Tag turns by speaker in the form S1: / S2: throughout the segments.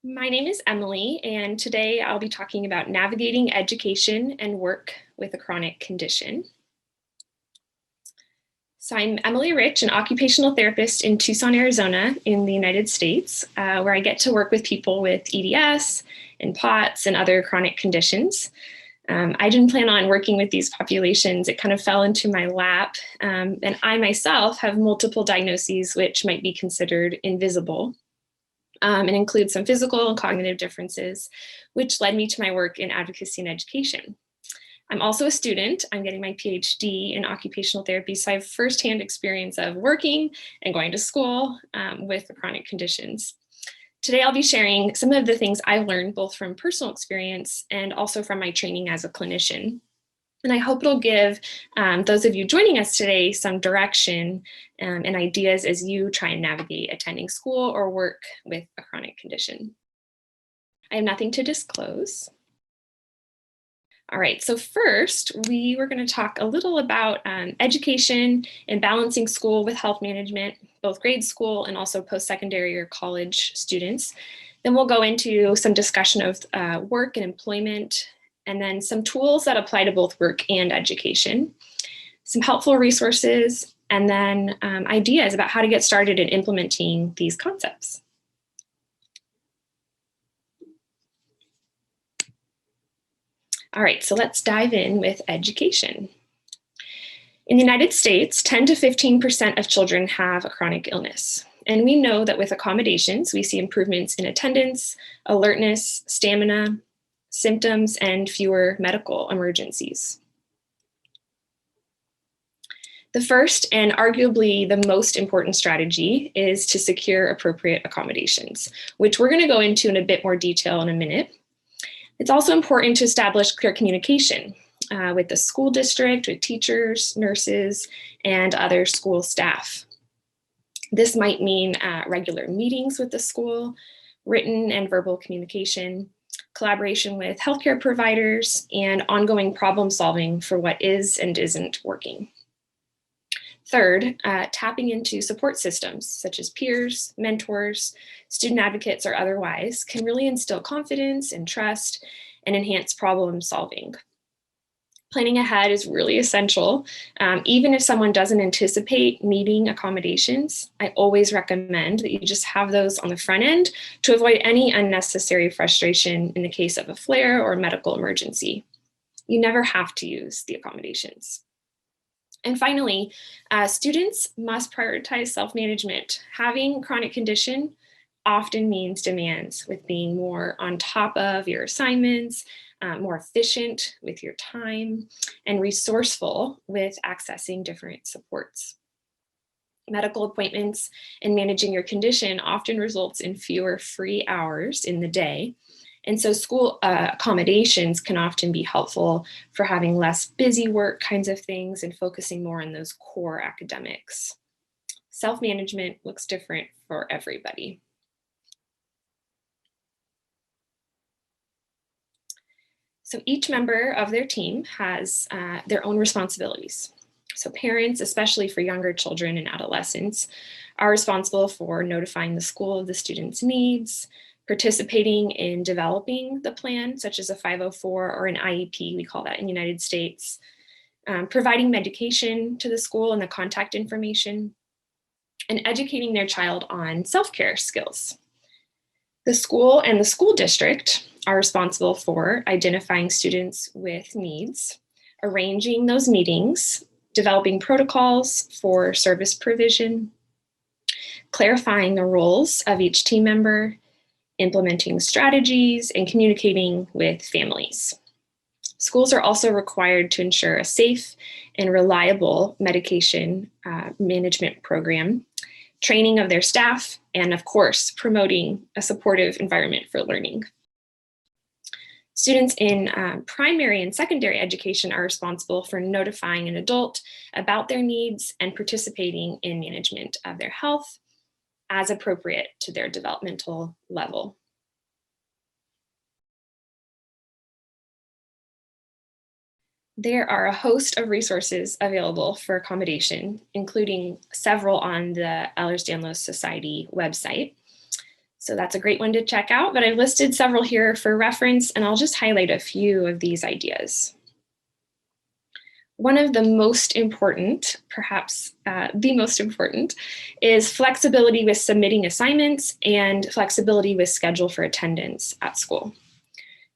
S1: My name is Emily, and today I'll be talking about navigating education and work with a chronic condition. So I'm Emily Rich, an occupational therapist in Tucson, Arizona in the United States, where I get to work with people with EDS and POTS and other chronic conditions. I didn't plan on working with these populations. It kind of fell into my lap. And I myself have multiple diagnoses which might be considered invisible. And include some physical and cognitive differences, which led me to my work in advocacy and education. I'm also a student. I'm getting my PhD in occupational therapy, so I have firsthand experience of working and going to school with the chronic conditions. Today, I'll be sharing some of the things I've learned both from personal experience and also from my training as a clinician. And I hope it'll give those of you joining us today some direction and ideas as you try and navigate attending school or work with a chronic condition. I have nothing to disclose. All right, so first we were going to talk a little about education and balancing school with health management, both grade school and also post-secondary or college students. Then we'll go into some discussion of work and employment, and then some tools that apply to both work and education, some helpful resources, and then ideas about how to get started in implementing these concepts. All right, so let's dive in with education. In the United States, 10 to 15% of children have a chronic illness. And we know that with accommodations, we see improvements in attendance, alertness, stamina, symptoms, and fewer medical emergencies. The first and arguably the most important strategy is to secure appropriate accommodations, which we're going to go into in a bit more detail in a minute. It's also important to establish clear communication with the school district, with teachers, nurses, and other school staff. This might mean regular meetings with the school, written and verbal communication, collaboration with healthcare providers, and ongoing problem solving for what is and isn't working. Third, tapping into support systems such as peers, mentors, student advocates, or otherwise can really instill confidence and trust and enhance problem solving. Planning ahead is really essential. Even if someone doesn't anticipate needing accommodations, I always recommend that you just have those on the front end to avoid any unnecessary frustration in the case of a flare or medical emergency. You never have to use the accommodations. And finally, students must prioritize self-management. Having chronic condition often means demands with being more on top of your assignments, more efficient with your time, and resourceful with accessing different supports. Medical appointments and managing your condition often results in fewer free hours in the day. And so school accommodations can often be helpful for having less busy work kinds of things and focusing more on those core academics. Self-management looks different for everybody. So each member of their team has their own responsibilities. So parents, especially for younger children and adolescents, are responsible for notifying the school of the student's needs, participating in developing the plan, such as a 504 or an IEP, we call that in the United States, providing medication to the school and the contact information, and educating their child on self-care skills. The school and the school district are responsible for identifying students with needs, arranging those meetings, developing protocols for service provision, clarifying the roles of each team member, implementing strategies, and communicating with families. Schools are also required to ensure a safe and reliable medication management program, training of their staff, and of course, promoting a supportive environment for learning. Students in primary and secondary education are responsible for notifying an adult about their needs and participating in management of their health as appropriate to their developmental level. There are a host of resources available for accommodation, including several on the Ehlers-Danlos Society website. So that's a great one to check out, but I've listed several here for reference, and I'll just highlight a few of these ideas. One of the most important, perhaps the most important, is flexibility with submitting assignments and flexibility with schedule for attendance at school.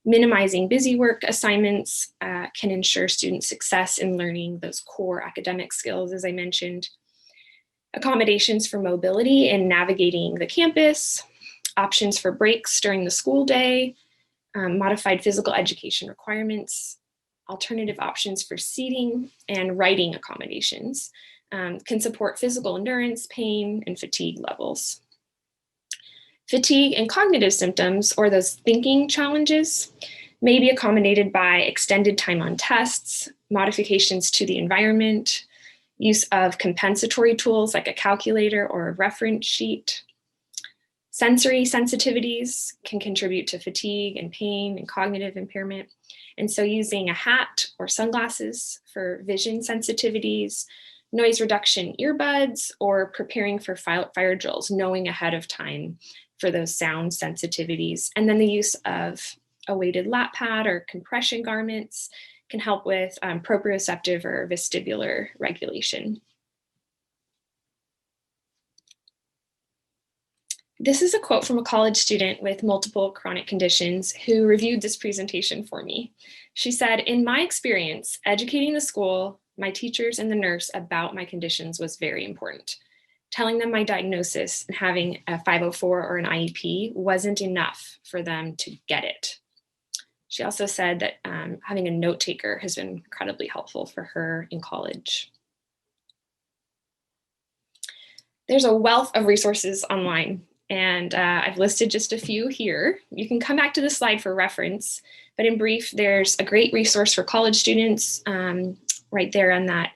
S1: Minimizing busy work assignments can ensure student success in learning those core academic skills, as I mentioned. Accommodations for mobility and navigating the campus, options for breaks during the school day, modified physical education requirements, alternative options for seating, and writing accommodations can support physical endurance, pain, and fatigue levels. Fatigue and cognitive symptoms, or those thinking challenges, may be accommodated by extended time on tests, modifications to the environment, use of compensatory tools like a calculator or a reference sheet. Sensory sensitivities can contribute to fatigue and pain and cognitive impairment. And so using a hat or sunglasses for vision sensitivities, noise reduction earbuds, or preparing for fire drills, knowing ahead of time for those sound sensitivities. And then the use of a weighted lap pad or compression garments can help with proprioceptive or vestibular regulation. This is a quote from a college student with multiple chronic conditions who reviewed this presentation for me. She said, "In my experience, educating the school, my teachers, and the nurse about my conditions was very important. Telling them my diagnosis and having a 504 or an IEP wasn't enough for them to get it." She also said that having a note taker has been incredibly helpful for her in college. There's a wealth of resources online, and I've listed just a few here. You can come back to this slide for reference, but in brief, there's a great resource for college students right there on that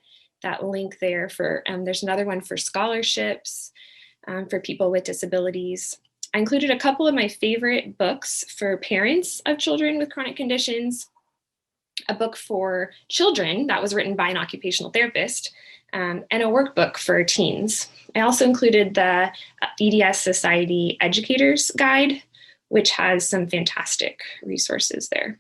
S1: link there. There's another one for scholarships for people with disabilities. I included a couple of my favorite books for parents of children with chronic conditions, a book for children that was written by an occupational therapist, and a workbook for teens. I also included the EDS Society Educators Guide, which has some fantastic resources there.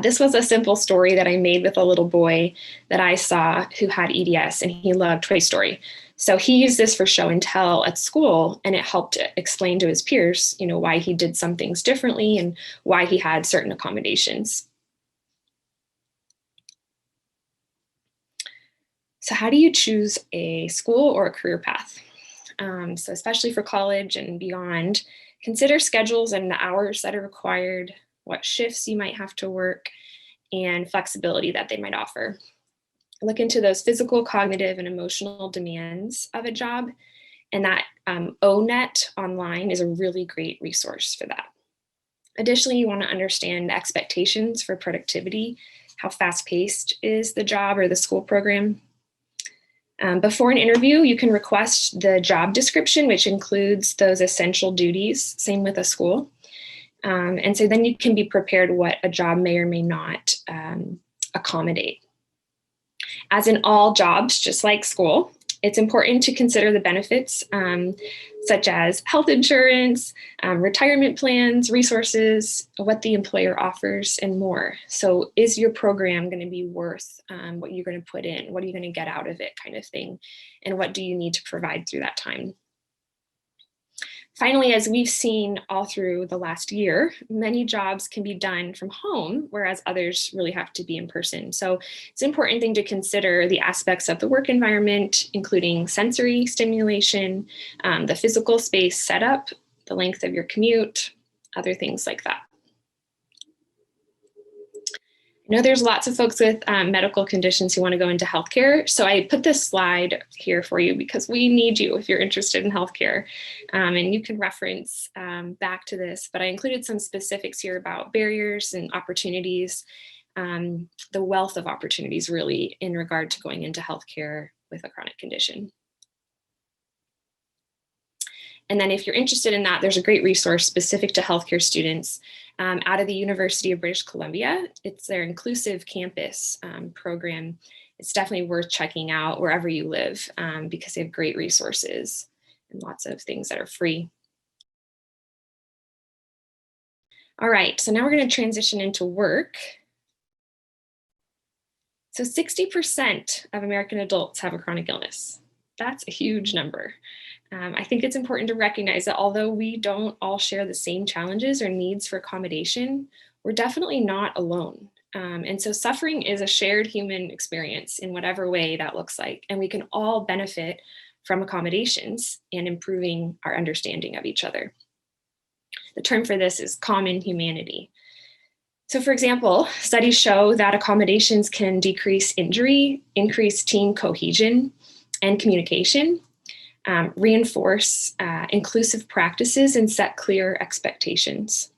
S1: This was a simple story that I made with a little boy that I saw who had EDS, and he loved Toy Story. So he used this for show and tell at school, and it helped explain to his peers, why he did some things differently and why he had certain accommodations. So how do you choose a school or a career path? So especially for college and beyond, consider schedules and the hours that are required, what shifts you might have to work, and flexibility that they might offer. Look into those physical, cognitive, and emotional demands of a job, and that ONET online is a really great resource for that. Additionally, you want to understand expectations for productivity. How fast-paced is the job or the school program? Before an interview, you can request the job description, which includes those essential duties, same with a school. And so then you can be prepared what a job may or may not accommodate. As in all jobs, just like school, it's important to consider the benefits such as health insurance, retirement plans, resources, what the employer offers, and more. So is your program going to be worth what you're going to put in? What are you going to get out of it, kind of thing? And what do you need to provide through that time? Finally, as we've seen all through the last year, many jobs can be done from home, whereas others really have to be in person. So it's an important thing to consider the aspects of the work environment, including sensory stimulation, the physical space setup, the length of your commute, other things like that. I know there's lots of folks with medical conditions who want to go into healthcare. So I put this slide here for you because we need you if you're interested in healthcare. And you can reference back to this, but I included some specifics here about barriers and opportunities, the wealth of opportunities really in regard to going into healthcare with a chronic condition. And then if you're interested in that, there's a great resource specific to healthcare students out of the University of British Columbia. It's their Inclusive Campus program. it's definitely worth checking out wherever you live because they have great resources and lots of things that are free. All right, so now we're going to transition into work. So 60% of American adults have a chronic illness. That's a huge number. I think it's important to recognize that although we don't all share the same challenges or needs for accommodation, we're definitely not alone. And so suffering is a shared human experience in whatever way that looks like, and we can all benefit from accommodations and improving our understanding of each other. The term for this is common humanity. So for example, studies show that accommodations can decrease injury, increase team cohesion and communication, reinforce inclusive practices, and set clear expectations.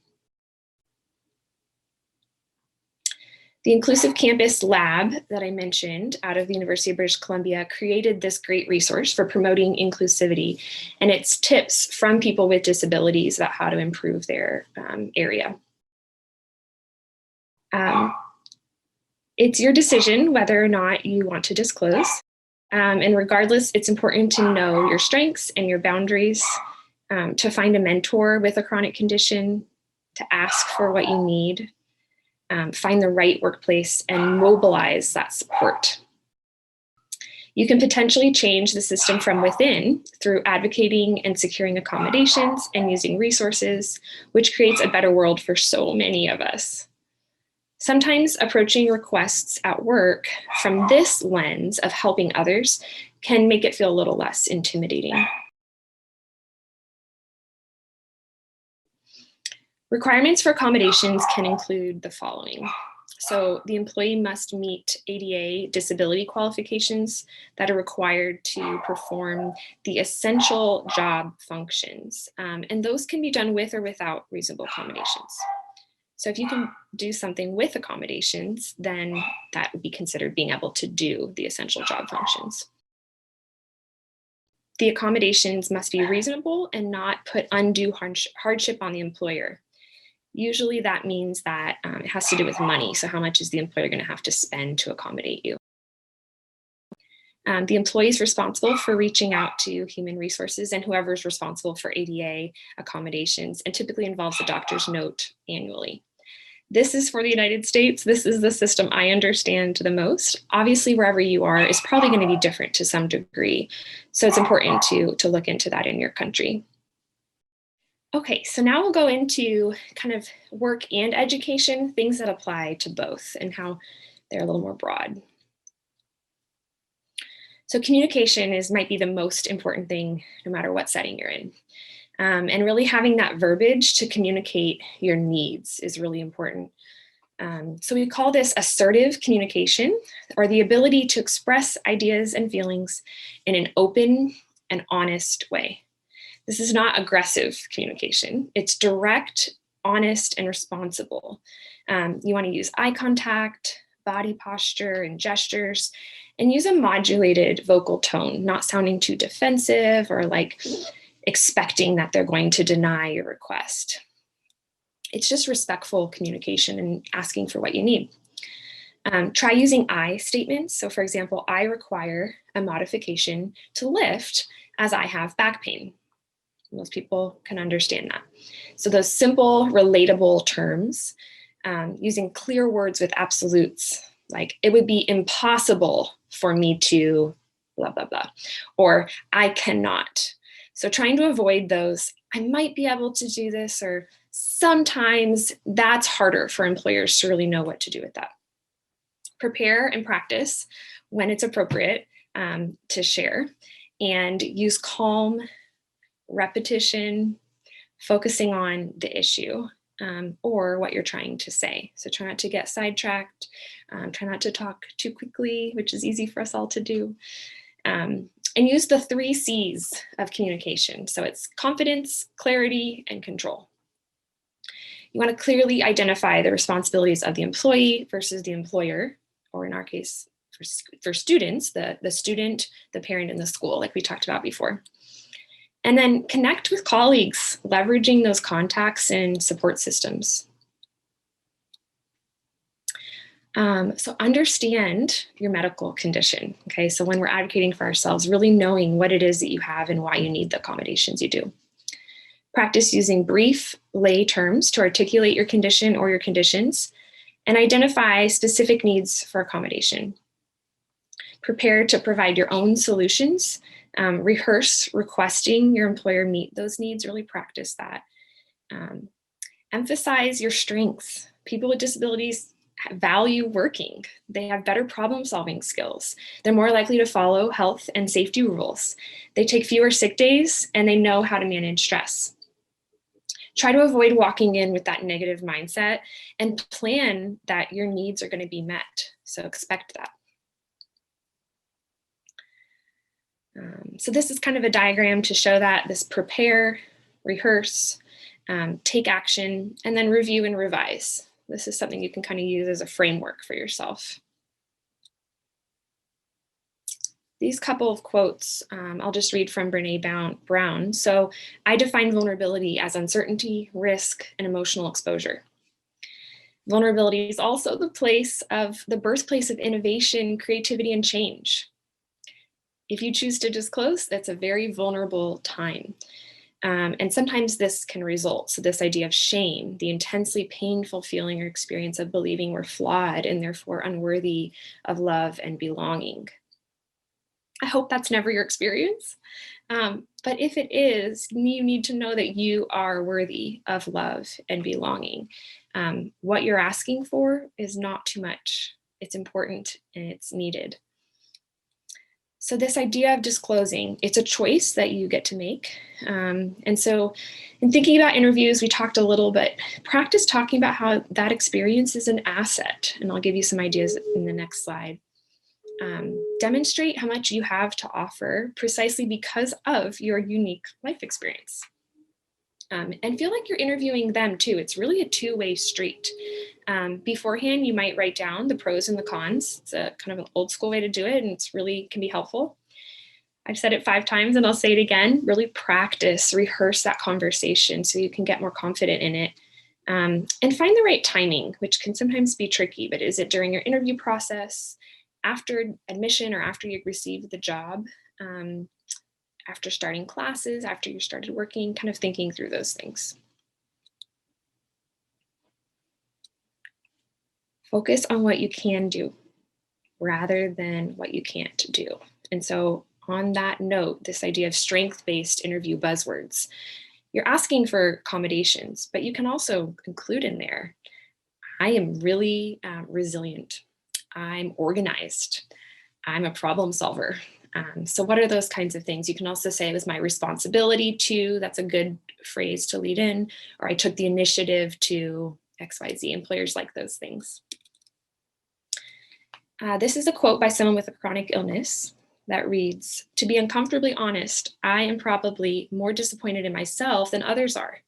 S1: The Inclusive Campus Lab that I mentioned out of the University of British Columbia created this great resource for promoting inclusivity, and it's tips from people with disabilities about how to improve their area. It's your decision whether or not you want to disclose. And regardless, it's important to know your strengths and your boundaries, to find a mentor with a chronic condition, to ask for what you need, find the right workplace, and mobilize that support. You can potentially change the system from within through advocating and securing accommodations and using resources, which creates a better world for so many of us. Sometimes approaching requests at work from this lens of helping others can make it feel a little less intimidating. Requirements for accommodations can include the following. So the employee must meet ADA disability qualifications that are required to perform the essential job functions. And those can be done with or without reasonable accommodations. So if you can do something with accommodations, then that would be considered being able to do the essential job functions. The accommodations must be reasonable and not put undue hardship on the employer. Usually that means that it has to do with money. So how much is the employer going to have to spend to accommodate you? The employee is responsible for reaching out to human resources and whoever's responsible for ADA accommodations, and typically involves a doctor's note annually. This is for the United States. This is the system I understand the most. Obviously, wherever you are is probably going to be different to some degree. So it's important to look into that in your country. Okay, so now we'll go into kind of work and education, things that apply to both and how they're a little more broad. So communication might be the most important thing no matter what setting you're in. And really having that verbiage to communicate your needs is really important. So we call this assertive communication, or the ability to express ideas and feelings in an open and honest way. This is not aggressive communication. It's direct, honest, and responsible. You want to use eye contact, body posture, and gestures, and use a modulated vocal tone, not sounding too defensive or like expecting that they're going to deny your request. It's just respectful communication and asking for what you need. Try using I statements. So for example, I require a modification to lift as I have back pain. Most people can understand that. So those simple, relatable terms, using clear words with absolutes, like it would be impossible for me to blah, blah, blah, or I cannot. So trying to avoid those, I might be able to do this, or sometimes that's harder for employers to really know what to do with that. Prepare and practice when it's appropriate to share, and use calm repetition, focusing on the issue or what you're trying to say. So try not to get sidetracked, try not to talk too quickly, which is easy for us all to do. And use the 3 C's of communication. So it's confidence, clarity, and control. You want to clearly identify the responsibilities of the employee versus the employer, or in our case, for students, the student, the parent, and the school, like we talked about before. And then connect with colleagues, leveraging those contacts and support systems. So understand your medical condition, okay? So when we're advocating for ourselves, really knowing what it is that you have and why you need the accommodations you do. Practice using brief lay terms to articulate your condition or your conditions, and identify specific needs for accommodation. Prepare to provide your own solutions. Rehearse requesting your employer meet those needs, really practice that. Emphasize your strengths. People with disabilities value working. They have better problem-solving skills. They're more likely to follow health and safety rules. They take fewer sick days, and they know how to manage stress. Try to avoid walking in with that negative mindset and plan that your needs are going to be met. So expect that. So this is kind of a diagram to show that this prepare, rehearse, take action, and then review and revise. This is something you can kind of use as a framework for yourself. These couple of quotes, I'll just read from Brene Brown. So I define vulnerability as uncertainty, risk, and emotional exposure. Vulnerability is also the birthplace of innovation, creativity, and change. If you choose to disclose, that's a very vulnerable time. And sometimes this can result. So this idea of shame, the intensely painful feeling or experience of believing we're flawed and therefore unworthy of love and belonging. I hope that's never your experience. But if it is, you need to know that you are worthy of love and belonging. What you're asking for is not too much. It's important and it's needed. So this idea of disclosing, it's a choice that you get to make. And so in thinking about interviews, we talked a little bit, practice talking about how that experience is an asset. And I'll give you some ideas in the next slide. Demonstrate how much you have to offer precisely because of your unique life experience. And feel like you're interviewing them too. It's really a two-way street. Beforehand, you might write down the pros and the cons. It's a kind of an old school way to do it, and it's really can be helpful. I've said it 5 times and I'll say it again. Really practice, rehearse that conversation so you can get more confident in it. And find the right timing, which can sometimes be tricky, but is it during your interview process, after admission or after you received the job? After starting classes, after you started working, kind of thinking through those things. Focus on what you can do rather than what you can't do. And so on that note, this idea of strength-based interview buzzwords, you're asking for accommodations, but you can also include in there, I am really resilient. I'm organized. I'm a problem solver. So what are those kinds of things? You can also say it was my responsibility to, that's a good phrase to lead in, or I took the initiative to XYZ. Employers like those things. This is a quote by someone with a chronic illness that reads, to be uncomfortably honest, I am probably more disappointed in myself than others are.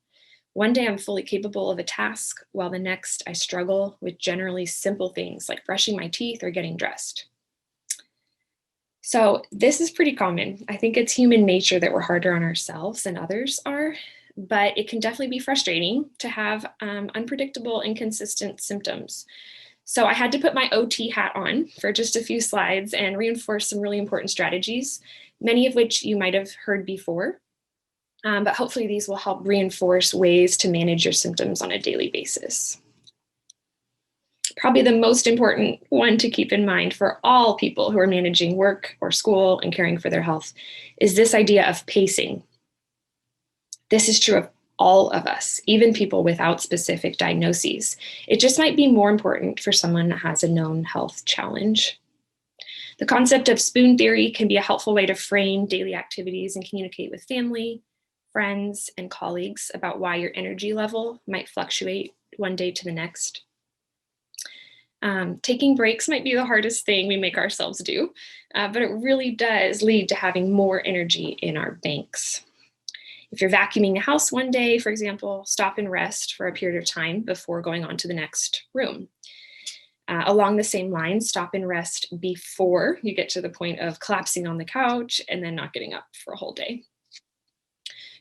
S1: One day I'm fully capable of a task, while the next I struggle with generally simple things like brushing my teeth or getting dressed. So this is pretty common. I think it's human nature that we're harder on ourselves than others are, but it can definitely be frustrating to have unpredictable, inconsistent symptoms. So I had to put my OT hat on for just a few slides and reinforce some really important strategies, many of which you might have heard before, but hopefully these will help reinforce ways to manage your symptoms on a daily basis. Probably the most important one to keep in mind for all people who are managing work or school and caring for their health is this idea of pacing. This is true of all of us, even people without specific diagnoses. It just might be more important for someone that has a known health challenge. The concept of spoon theory can be a helpful way to frame daily activities and communicate with family, friends, and colleagues about why your energy level might fluctuate one day to the next. Taking breaks might be the hardest thing we make ourselves do, but it really does lead to having more energy in our banks. If you're vacuuming a house one day, for example, stop and rest for a period of time before going on to the next room. Along the same line, stop and rest before you get to the point of collapsing on the couch and then not getting up for a whole day.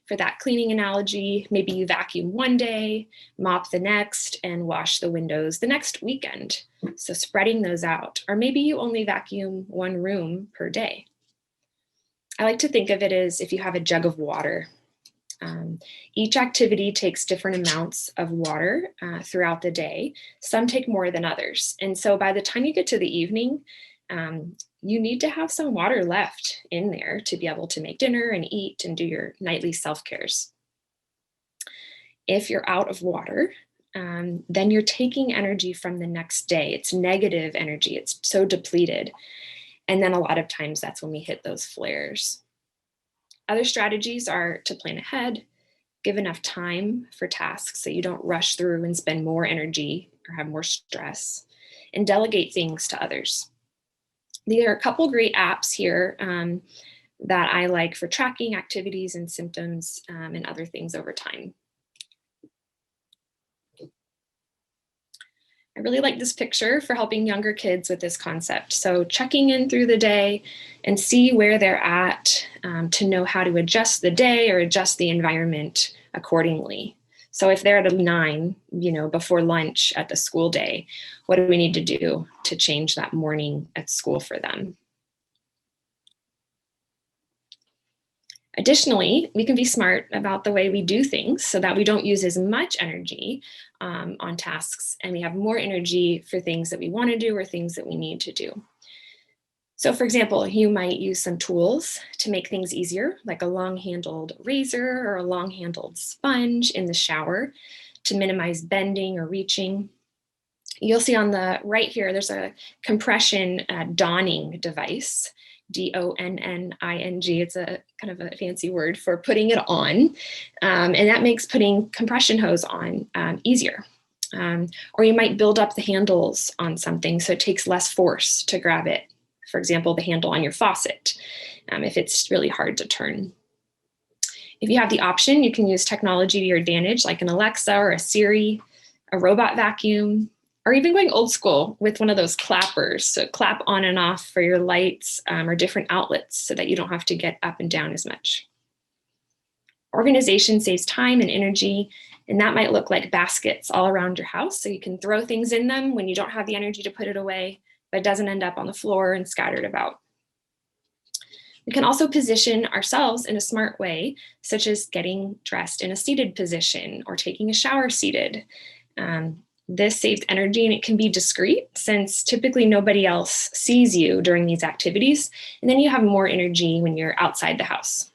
S1: For that cleaning analogy, maybe you vacuum one day, mop the next, and wash the windows the next weekend. So spreading those out. Or maybe you only vacuum one room per day. I like to think of it as if you have a jug of water. Each activity takes different amounts of water throughout the day. Some take more than others. And so by the time you get to the evening, you need to have some water left in there to be able to make dinner and eat and do your nightly self-cares. If you're out of water, then you're taking energy from the next day. It's negative energy. It's so depleted. And then a lot of times that's when we hit those flares. Other strategies are to plan ahead, give enough time for tasks so you don't rush through and spend more energy or have more stress, and delegate things to others. There are a couple great apps here that I like for tracking activities and symptoms and other things over time. I really like this picture for helping younger kids with this concept. So checking in through the day and see where they're at to know how to adjust the day or adjust the environment accordingly. So if they're at a 9, before lunch at the school day, what do we need to do to change that morning at school for them? Additionally, we can be smart about the way we do things so that we don't use as much energy on tasks and we have more energy for things that we want to do or things that we need to do. So for example, you might use some tools to make things easier, like a long-handled razor or a long-handled sponge in the shower to minimize bending or reaching. You'll see on the right here, there's a compression donning device, D-O-N-N-I-N-G. It's a kind of a fancy word for putting it on. And that makes putting compression hose on easier. Or you might build up the handles on something so it takes less force to grab it. For example, the handle on your faucet, if it's really hard to turn. If you have the option, you can use technology to your advantage, like an Alexa or a Siri, a robot vacuum, or even going old school with one of those clappers. So clap on and off for your lights or different outlets so that you don't have to get up and down as much. Organization saves time and energy, and that might look like baskets all around your house. So you can throw things in them when you don't have the energy to put it away, but it doesn't end up on the floor and scattered about. We can also position ourselves in a smart way, such as getting dressed in a seated position or taking a shower seated. This saves energy and it can be discreet since typically nobody else sees you during these activities. And then you have more energy when you're outside the house.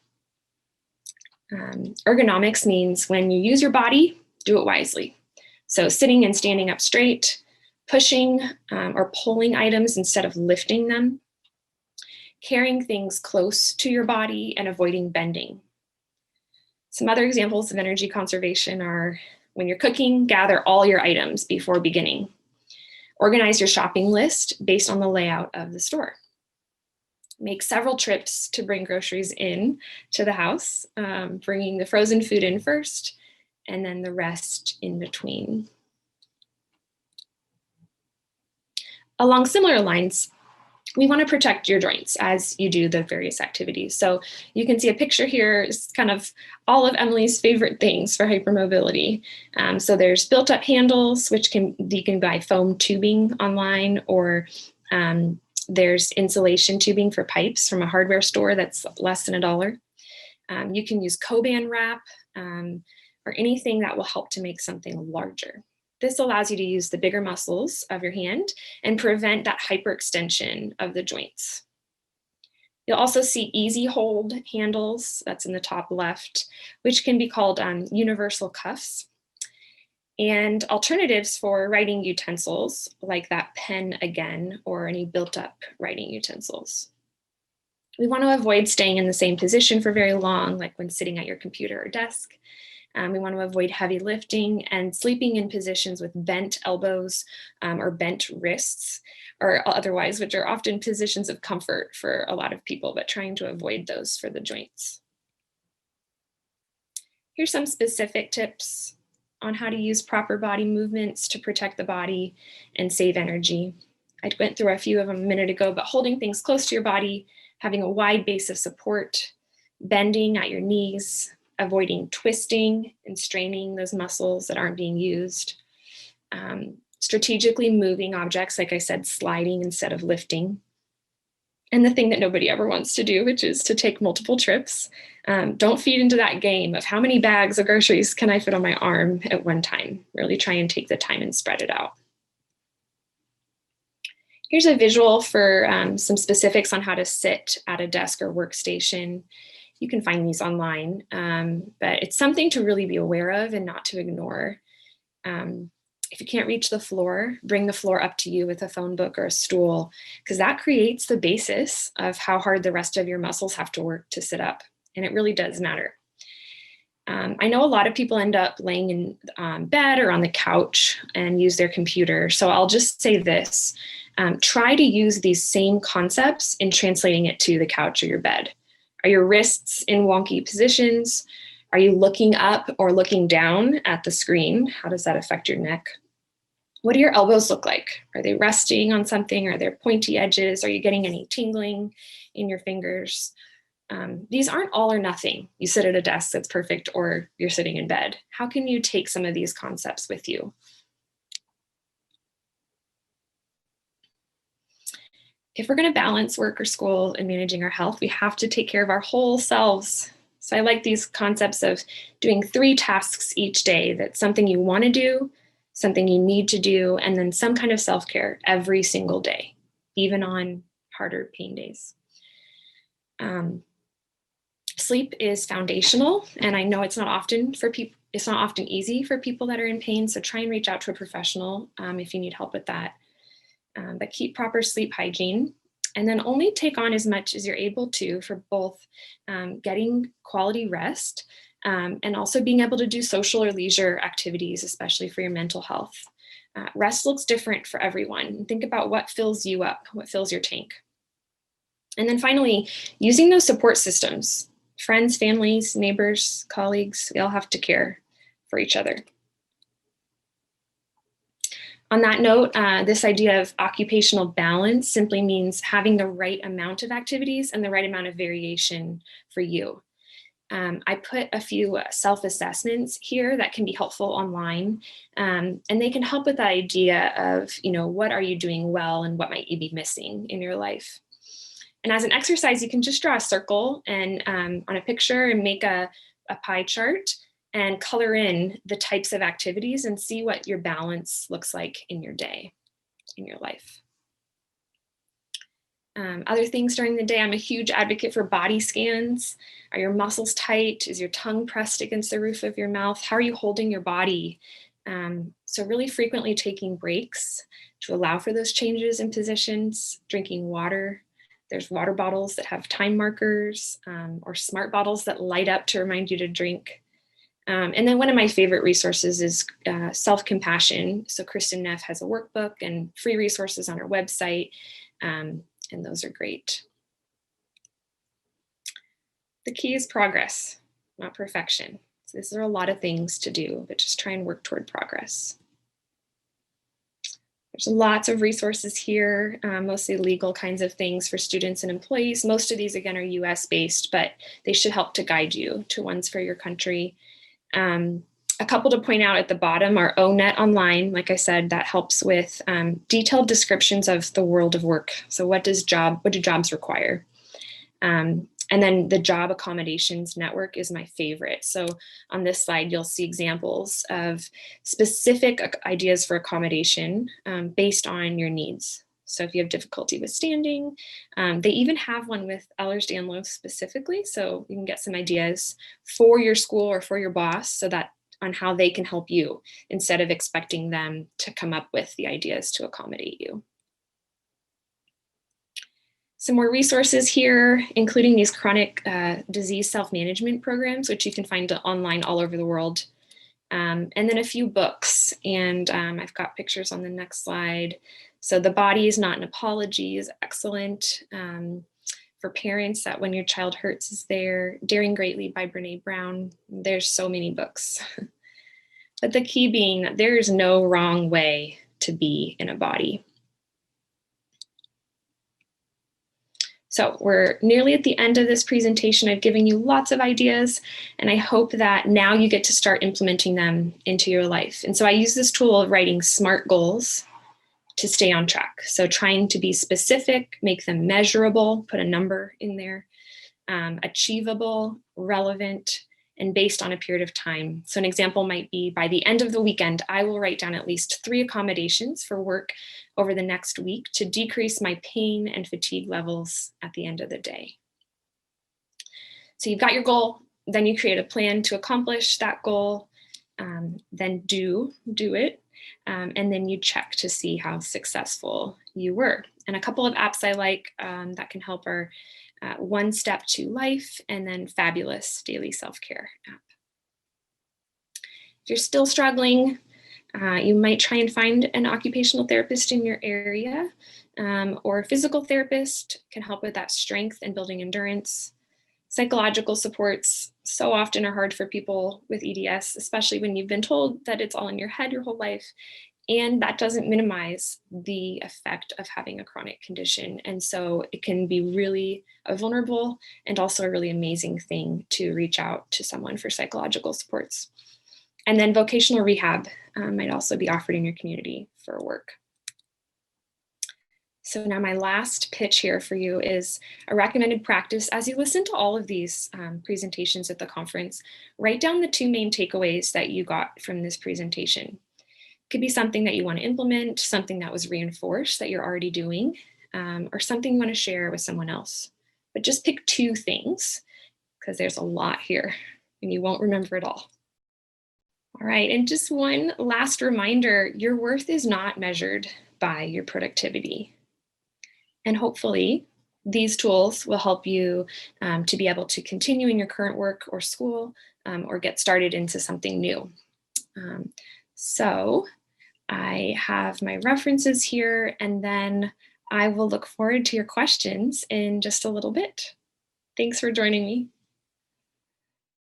S1: Ergonomics means when you use your body, do it wisely. So sitting and standing up straight, pushing or pulling items instead of lifting them, carrying things close to your body and avoiding bending. Some other examples of energy conservation are when you're cooking, gather all your items before beginning. Organize your shopping list based on the layout of the store. Make several trips to bring groceries in to the house, bringing the frozen food in first, and then the rest in between. Along similar lines, we want to protect your joints as you do the various activities. So you can see a picture here is kind of all of Emily's favorite things for hypermobility. So there's built-up handles, which you can buy foam tubing online, or there's insulation tubing for pipes from a hardware store that's less than $1. You can use Coban wrap or anything that will help to make something larger. This allows you to use the bigger muscles of your hand and prevent that hyperextension of the joints. You'll also see easy hold handles, that's in the top left, which can be called universal cuffs. And alternatives for writing utensils, like that pen again, or any built-up writing utensils. We want to avoid staying in the same position for very long, like when sitting at your computer or desk. We want to avoid heavy lifting and sleeping in positions with bent elbows or bent wrists, or otherwise, which are often positions of comfort for a lot of people, but trying to avoid those for the joints. Here's some specific tips on how to use proper body movements to protect the body and save energy. I went through a few of them a minute ago, but holding things close to your body, having a wide base of support, bending at your knees, avoiding twisting and straining those muscles that aren't being used, strategically moving objects, like I said, sliding instead of lifting, and the thing that nobody ever wants to do, which is to take multiple trips. Don't feed into that game of how many bags of groceries can I fit on my arm at one time. Really try and take the time and spread it out. Here's a visual for some specifics on how to sit at a desk or workstation. You can find these online, but it's something to really be aware of and not to ignore. If you can't reach the floor, bring the floor up to you with a phone book or a stool, because that creates the basis of how hard the rest of your muscles have to work to sit up. And it really does matter. I know a lot of people end up laying in bed or on the couch and use their computer. So I'll just say this, try to use these same concepts in translating it to the couch or your bed. Are your wrists in wonky positions? Are you looking up or looking down at the screen? How does that affect your neck? What do your elbows look like? Are they resting on something? Are there pointy edges? Are you getting any tingling in your fingers? These aren't all or nothing. You sit at a desk that's perfect, or you're sitting in bed. How can you take some of these concepts with you? If we're going to balance work or school and managing our health, we have to take care of our whole selves. So I like these concepts of doing 3 tasks each day. That's something you want to do, something you need to do, and then some kind of self-care every single day, even on harder pain days. Sleep is foundational, and I know it's not often easy for people that are in pain, so try and reach out to a professional if you need help with that. But keep proper sleep hygiene, and then only take on as much as you're able to for both getting quality rest and also being able to do social or leisure activities, especially for your mental health. Rest looks different for everyone. Think about what fills you up, what fills your tank. And then finally, using those support systems. Friends, families, neighbors, colleagues, we all have to care for each other. On that note, this idea of occupational balance simply means having the right amount of activities and the right amount of variation for you. I put a few self-assessments here that can be helpful online, and they can help with the idea of, what are you doing well and what might you be missing in your life. And as an exercise, you can just draw a circle and on a picture and make a pie chart and color in the types of activities and see what your balance looks like in your day, in your life. Other things during the day, I'm a huge advocate for body scans. Are your muscles tight? Is your tongue pressed against the roof of your mouth? How are you holding your body? So really frequently taking breaks to allow for those changes in positions, drinking water. There's water bottles that have time markers or smart bottles that light up to remind you to drink. And then one of my favorite resources is self-compassion. So Kristen Neff has a workbook and free resources on her website, and those are great. The key is progress, not perfection. So these are a lot of things to do, but just try and work toward progress. There's lots of resources here, mostly legal kinds of things for students and employees. Most of these, again, are US-based, but they should help to guide you to ones for your country. A couple to point out at the bottom are ONET Online. Like I said, that helps with detailed descriptions of the world of work. So what do jobs require? And then the Job Accommodations Network is my favorite. So on this slide, you'll see examples of specific ideas for accommodation based on your needs. So if you have difficulty with standing, they even have one with Ehlers-Danlos specifically. So you can get some ideas for your school or for your boss so that on how they can help you instead of expecting them to come up with the ideas to accommodate you. Some more resources here, including these chronic disease self-management programs, which you can find online all over the world. And then a few books, and I've got pictures on the next slide. So The Body is Not an Apology is excellent for parents. That When Your Child Hurts is there. Daring Greatly by Brene Brown. There's so many books. But the key being that there is no wrong way to be in a body. So we're nearly at the end of this presentation. I've given you lots of ideas, and I hope that now you get to start implementing them into your life. And so I use this tool of writing SMART goals to stay on track. So trying to be specific, make them measurable, put a number in there, achievable, relevant, and based on a period of time. So an example might be, by the end of the weekend, I will write down at least 3 accommodations for work over the next week to decrease my pain and fatigue levels at the end of the day. So you've got your goal, then you create a plan to accomplish that goal, then do it, and then you check to see how successful you were. And a couple of apps I like that can help are One Step to Life, and then Fabulous Daily Self-Care app. If you're still struggling, you might try and find an occupational therapist in your area, or a physical therapist can help with that strength and building endurance. Psychological supports so often are hard for people with EDS, especially when you've been told that it's all in your head your whole life. And that doesn't minimize the effect of having a chronic condition. And so it can be really vulnerable and also a really amazing thing to reach out to someone for psychological supports. And then vocational rehab might also be offered in your community for work. So now my last pitch here for you is a recommended practice. As you listen to all of these presentations at the conference, write down the 2 main takeaways that you got from this presentation. Could be something that you want to implement, something that was reinforced that you're already doing, or something you want to share with someone else. But just pick 2 things, because there's a lot here and you won't remember it all. All right, and just one last reminder, your worth is not measured by your productivity. And hopefully these tools will help you to be able to continue in your current work or school, or get started into something new. So I have my references here, and then I will look forward to your questions in just a little bit. Thanks for joining me.